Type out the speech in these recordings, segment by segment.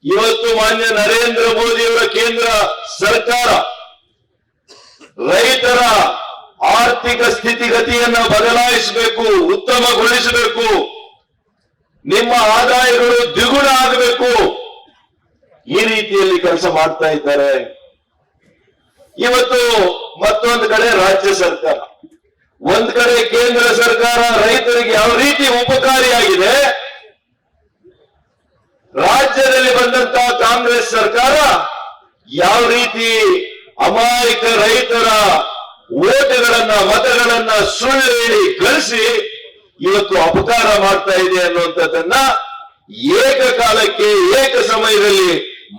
ಇವತ್ತು ಮಾನ್ಯ ನರೇಂದ್ರ ಮೋದಿಯವರ ಕೇಂದ್ರ ಸರ್ಕಾರ ರೈತರ ಆರ್ಥಿಕ ಸ್ಥಿತಿಗತಿಯನ್ನ ಬದಲಾಯಿಸಬೇಕು, ಉತ್ತಮಗೊಳಿಸಬೇಕು, ನಿಮ್ಮ ಆದಾಯಗಳು ದ್ವಿಗುಣ ಆಗಬೇಕು, ಈ ರೀತಿಯಲ್ಲಿ ಕೆಲಸ ಮಾಡ್ತಾ ಇದ್ದಾರೆ. ಇವತ್ತು ಮತ್ತೊಂದು ಕಡೆ ರಾಜ್ಯ ಸರ್ಕಾರ, ಒಂದ್ ಕಡೆ ಕೇಂದ್ರ ಸರ್ಕಾರ ರೈತರಿಗೆ ಯಾವ ರೀತಿ ಉಪಕಾರಿಯಾಗಿದೆ, ರಾಜ್ಯದಲ್ಲಿ ಬಂದಂತಹ ಕಾಂಗ್ರೆಸ್ ಸರ್ಕಾರ ಯಾವ ರೀತಿ ಅಮಾಯಕ ರೈತರ ಓಟುಗಳನ್ನ ಮತಗಳನ್ನ ಸುಳ್ಳು ಹೇಳಿ ಗಳಿಸಿ ಇವತ್ತು ಅಪಕಾರ ಮಾಡ್ತಾ ಇದೆ ಅನ್ನುವಂಥದ್ದನ್ನ ಏಕಕಾಲಕ್ಕೆ ಏಕ ಸಮಯದಲ್ಲಿ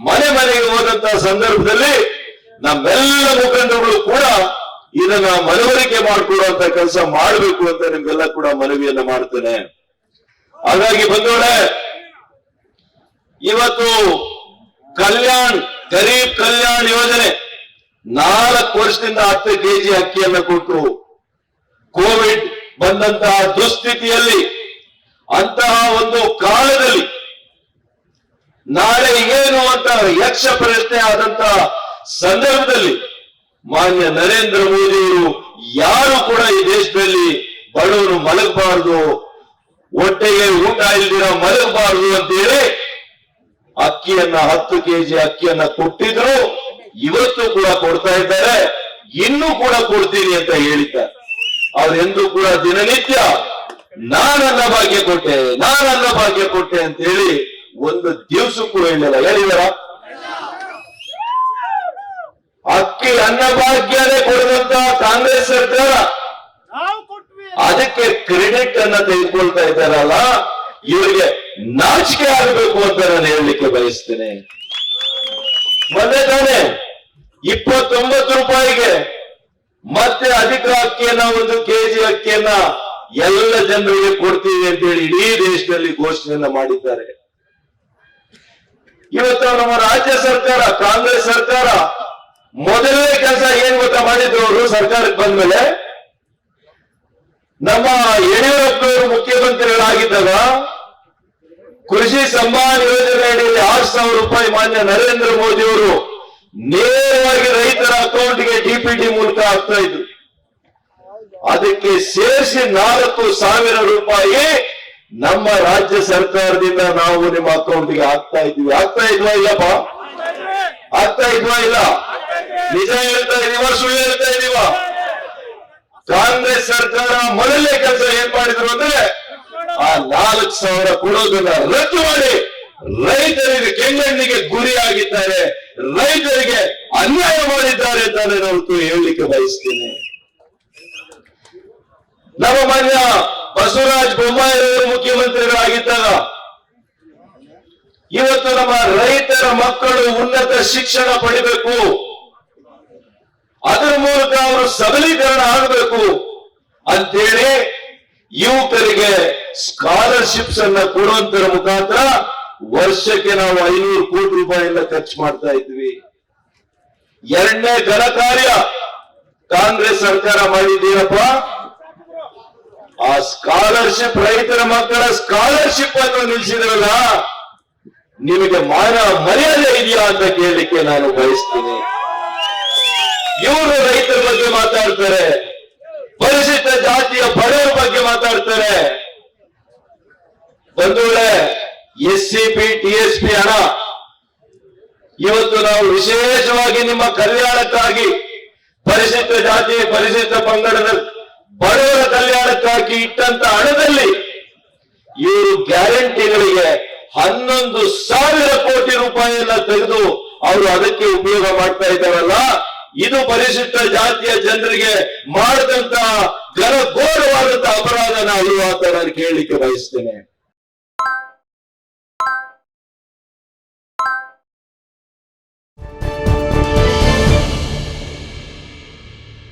ಮನೆ ಮನೆಗೆ ಹೋದಂತಹ ಸಂದರ್ಭದಲ್ಲಿ ನಮ್ಮೆಲ್ಲ ಮುಖಂಡರುಗಳು ಕೂಡ ಇದನ್ನ ಮನವರಿಕೆ ಮಾಡಿಕೊಡುವಂತ ಕೆಲಸ ಮಾಡಬೇಕು ಅಂತ ನಿಮ್ಗೆಲ್ಲ ಕೂಡ ಮನವಿಯನ್ನ ಮಾಡ್ತೇನೆ. ಹಾಗಾಗಿ ಬಂದೋಳೆ, ಇವತ್ತು ಗರೀಬ್ ಕಲ್ಯಾಣ್ ಯೋಜನೆ 4 ವರ್ಷದಿಂದ 10 ಕೆಜಿ ಅಕ್ಕಿಯನ್ನು ಕೊಟ್ಟರು. ಕೋವಿಡ್ ಬಂದಂತಹ ದುಸ್ಥಿತಿಯಲ್ಲಿ, ಅಂತಹ ಒಂದು ಕಾಲದಲ್ಲಿ ನಾಳೆ ಏನು ಅಂತ ಯಕ್ಷ ಪ್ರಶ್ನೆ ಆದಂತಹ ಸಂದರ್ಭದಲ್ಲಿ ಮಾನ್ಯ ನರೇಂದ್ರ ಮೋದಿಯವರು ಯಾರು ಕೂಡ ಈ ದೇಶದಲ್ಲಿ ಬಡವರು ಮಲಗಬಾರದು, ಹೊಟ್ಟೆಗೆ ಊಟ ಇಲ್ದಿರ ಮಲಗಬಾರದು ಅಂತೇಳಿ ಅಕ್ಕಿಯನ್ನ 10 ಕೆಜಿ ಅಕ್ಕಿಯನ್ನ ಕೊಟ್ಟಿದ್ರು. ಇವತ್ತು ಕೂಡ ಕೊಡ್ತಾ ಇದ್ದಾರೆ, ಇನ್ನೂ ಕೂಡ ಕೊಡ್ತೀನಿ ಅಂತ ಹೇಳಿದ್ದಾರೆ. ಅವರೆಂದು ಕೂಡ ದಿನನಿತ್ಯ ನಾನನ್ನ ಭಾಗ್ಯ ಕೊಟ್ಟೆ ಅಂತ ಹೇಳಿ ಒಂದು ದಿವಸಕ್ಕೂ ಹೇಳಿದಾರ. ಅಕ್ಕಿ ಅನ್ನಭಾಗ್ಯನೇ ಕೊಡುವಂತ ಕಾಂಗ್ರೆಸ್ ಸರ್ಕಾರ ಅದಕ್ಕೆ ಕ್ರೆಡಿಟ್ ಅನ್ನ ತೆಗೆದುಕೊಳ್ತಾ ಇದ್ದಾರಲ್ಲ, ಇವರಿಗೆ ನಾಚಿಕೆ ಆಗಬೇಕು ಅಂತ ನಾನು ಹೇಳಲಿಕ್ಕೆ ಬಯಸ್ತೇನೆ. ಮೊನ್ನೆ ತಾನೆ 29 ರೂಪಾಯಿಗೆ ಮತ್ತೆ ಅಧಿಕ ಅಕ್ಕಿಯನ್ನ 1 ಕೆಜಿ ಅಕ್ಕಿಯನ್ನ ಎಲ್ಲ ಜನರಿಗೆ ಕೊಡ್ತೀವಿ ಅಂತ ಹೇಳಿ ಇಡೀ ದೇಶದಲ್ಲಿ ಘೋಷಣೆಯನ್ನ ಮಾಡಿದ್ದಾರೆ. ಇವತ್ತು ನಮ್ಮ ರಾಜ್ಯ ಸರ್ಕಾರ, ಕಾಂಗ್ರೆಸ್ ಸರ್ಕಾರ ಮೊದಲನೇ ಕೆಲಸ ಏನ್ ಗೊತ್ತಾ ಮಾಡಿದ್ರು ಅವರು ಸರ್ಕಾರಕ್ಕೆ ಬಂದ್ಮೇಲೆ, ನಮ್ಮ ಯಡಿಯೂರಪ್ಪನವರು ಮುಖ್ಯಮಂತ್ರಿಗಳಾಗಿದ್ದಾಗ ಕೃಷಿ ಸಮ್ಮಾನ್ ಯೋಜನೆ ಅಡಿಯಲ್ಲಿ 6,000 ರೂಪಾಯಿ ಮಾನ್ಯ ನರೇಂದ್ರ ಮೋದಿ ಅವರು ನೇರವಾಗಿ ರೈತರ ಅಕೌಂಟ್ಗೆ ಡಿಪಿಟಿ ಮೂಲಕ ಆಗ್ತಾ ಇದ್ರು. ಅದಕ್ಕೆ ಸೇರಿಸಿ 4,000 ರೂಪಾಯಿ ನಮ್ಮ ರಾಜ್ಯ ಸರ್ಕಾರದಿಂದ ನಾವು ನಿಮ್ಮ ಅಕೌಂಟ್ಗೆ ಆಗ್ತಾ ಇದ್ವಾ ಇಲ್ಲಪ್ಪ? ಆಗ್ತಾ ಇದ್ವಾ ಇಲ್ಲ? ನಿಜ ಹೇಳ್ತಾ ಇದೀವ, ಸುಳ್ಳು ಹೇಳ್ತಾ ಇದೀವ? ಕಾಂಗ್ರೆಸ್ ಸರ್ಕಾರ ಮೊದಲನೇ ಕೆಲಸ ಏನ್ ಮಾಡಿದ್ರು ಅಂದ್ರೆ, ಆ 4,000 ಕೊಡೋದನ್ನ ರದ್ದು ಮಾಡಿ ರೈತರಿಗೆ ಕೆಂಗಣ್ಣಿಗೆ ಗುರಿಯಾಗಿದ್ದಾರೆ, ರೈತರಿಗೆ ಅನ್ಯಾಯ ಮಾಡಿದ್ದಾರೆ ಅಂತ ನಾನು ಹೇಳಲಿಕ್ಕೆ ಬಯಸ್ತೇನೆ. ನಮ್ಮ ಮಾನ್ಯ ಬಸವರಾಜ ಬೊಮ್ಮಾಯಿಯವರು ಮುಖ್ಯಮಂತ್ರಿಗಳಾಗಿದ್ದಾಗ ಇವತ್ತು ನಮ್ಮ ರೈತರ ಮಕ್ಕಳು ಉನ್ನತ ಶಿಕ್ಷಣ ಪಡಿಬೇಕು, ಅದರ ಮೂಲಕ ಅವರು ಸಬಲೀಕರಣ ಆಗಬೇಕು ಅಂತೇಳಿ ಯುವಕರಿಗೆ ಸ್ಕಾಲರ್ಶಿಪ್ಸ್ ಅನ್ನ ಕೊಡುವಂತರ ಮುಖಾಂತರ ವರ್ಷಕ್ಕೆ ನಾವು 500 ಕೋಟಿ ರೂಪಾಯಿಯನ್ನ ಖರ್ಚು ಮಾಡ್ತಾ ಇದ್ವಿ. 2ನೇ ಘನ ಕಾರ್ಯ ಕಾಂಗ್ರೆಸ್ ಸರ್ಕಾರ ಮಾಡಿದ್ದೀರಪ್ಪ, ಆ ಸ್ಕಾಲರ್ಶಿಪ್, ರೈತರ ಮಕ್ಕಳ ಸ್ಕಾಲರ್ಶಿಪ್ ಅನ್ನು ನಿಲ್ಲಿಸಿದ್ರಲ್ಲ, ನಿಮಗೆ ಮಾನ ಮರ್ಯಾದೆ ಇದೆಯಾ ಅಂತ ಕೇಳಲಿಕ್ಕೆ ನಾನು ಬಯಸ್ತೀನಿ. ಇವರು ರೈತರ ಬಗ್ಗೆ ಮಾತಾಡ್ತಾರೆ, ಪರಿಶಿಷ್ಟ ಜಾತಿಯ ಬಡವರ ಬಗ್ಗೆ ಮಾತಾಡ್ತಾರೆ. ಬಂಧುಗಳೇ, SCP TSP ಹಣ ಇವತ್ತು ನಾವು ವಿಶೇಷವಾಗಿ ನಿಮ್ಮ ಕಲ್ಯಾಣಕ್ಕಾಗಿ, ಪರಿಶಿಷ್ಟ ಜಾತಿ ಪರಿಶಿಷ್ಟ ಪಂಗಡದ ಬಡವರ ಕಲ್ಯಾಣಕ್ಕಾಗಿ ಇಟ್ಟಂತ ಹಣದಲ್ಲಿ ಇವರು ಗ್ಯಾರಂಟಿಗಳಿಗೆ 11,000 ಕೋಟಿ ರೂಪಾಯಿಯನ್ನ ತೆಗೆದು ಅವರು ಅದಕ್ಕೆ ಉಪಯೋಗ ಮಾಡ್ತಾ ಇದ್ದಾರಲ್ಲ, ಇದು ಪರಿಶಿಷ್ಟ ಜಾತಿಯ ಜನರಿಗೆ ಮಾಡಿದಂತ ಘನಘೋರವಾದಂತಹ ಅಪರಾಧನ ಅಲ್ವಾ ಅಂತ ನಾನು ಕೇಳಲಿಕ್ಕೆ ಬಯಸ್ತೇನೆ.